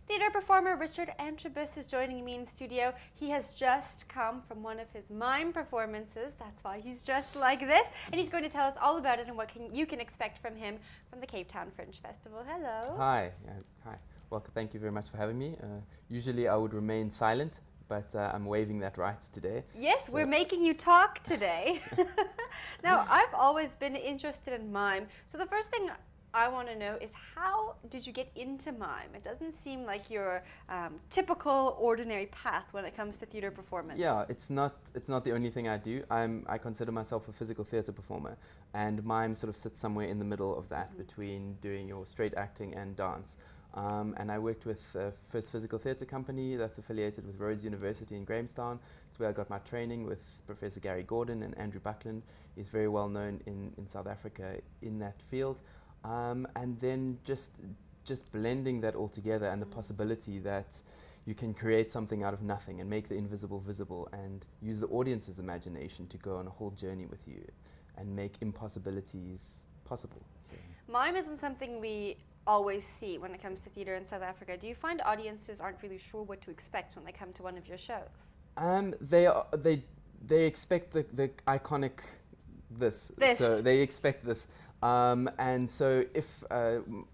Theatre performer Richard Antrobus is joining me in studio. He has just come from one of his mime performances. That's why he's dressed like this. And he's going to tell us all about it and what you can expect from him from the Cape Town Fringe Festival. Hello. Hi. Hi. Well, thank you very much for having me. Usually I would remain silent, but I'm waiving that right today. Yes, so we're making you talk today. Now, I've always been interested in mime. So the first thing I want to know is, how did you get into mime? It doesn't seem like your typical, ordinary path when it comes to theatre performance. Yeah, it's not the only thing I do. I consider myself a physical theatre performer, and mime sort of sits somewhere in the middle of that, between doing your straight acting and dance. And I worked with First Physical Theatre Company that's affiliated with Rhodes University in Grahamstown. It's where I got my training with Professor Gary Gordon and Andrew Buckland. He's very well known in South Africa in that field. And then just blending that all together, and the possibility that you can create something out of nothing and make the invisible visible, and use the audience's imagination to go on a whole journey with you and make impossibilities possible. So. Mime isn't something we always see when it comes to theatre in South Africa. Do you find audiences aren't really sure what to expect when they come to one of your shows? They expect the iconic this. So they expect this. And so if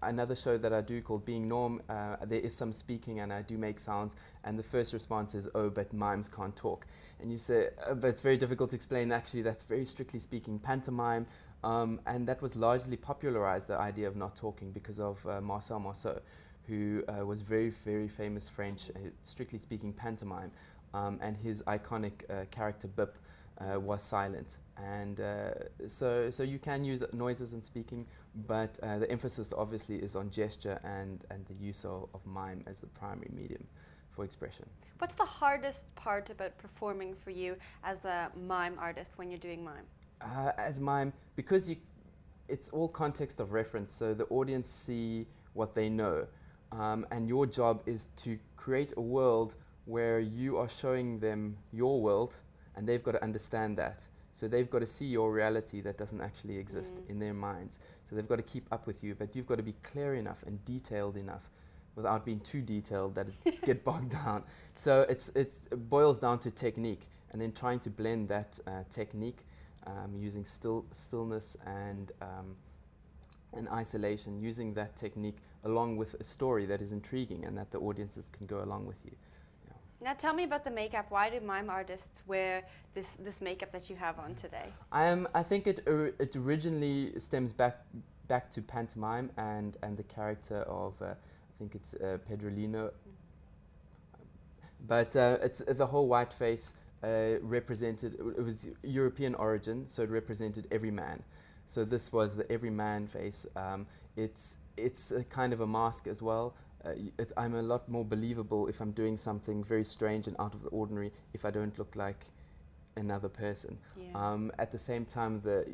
another show that I do called Being Norm, there is some speaking and I do make sounds, and the first response is, "Oh, but mimes can't talk." And you say, but it's very difficult to explain. Actually, that's very strictly speaking pantomime. And that was largely popularized, the idea of not talking, because of Marcel Marceau, who was very, very famous French, strictly speaking pantomime. And his iconic character Bip was silent. And so you can use noises and speaking, but the emphasis obviously is on gesture and the use of mime as the primary medium for expression. What's the hardest part about performing for you as a mime artist when you're doing mime? As mime, because it's all context of reference, so the audience see what they know, and your job is to create a world where you are showing them your world, and they've got to understand that. So they've got to see your reality that doesn't actually exist in their minds. So they've got to keep up with you, but you've got to be clear enough and detailed enough without being too detailed that it get bogged down. So it boils down to technique, and then trying to blend that technique using stillness and isolation, using that technique along with a story that is intriguing and that the audiences can go along with you. Now tell me about the makeup. Why do mime artists wear this makeup that you have on today? I think it originally stems back to pantomime and the character of I think it's Pedrolino. But it's the whole white face represented. It was European origin, so it represented every man. So this was the every man face. It's a kind of a mask as well. I'm a lot more believable if I'm doing something very strange and out of the ordinary if I don't look like another person. Yeah. At the same time, the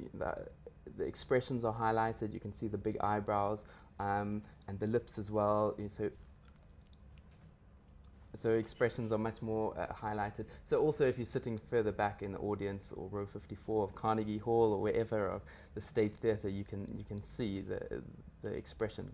expressions are highlighted. You can see the big eyebrows and the lips as well. So expressions are much more highlighted. So also if you're sitting further back in the audience, or row 54 of Carnegie Hall or wherever of the State Theatre, you can see the expression.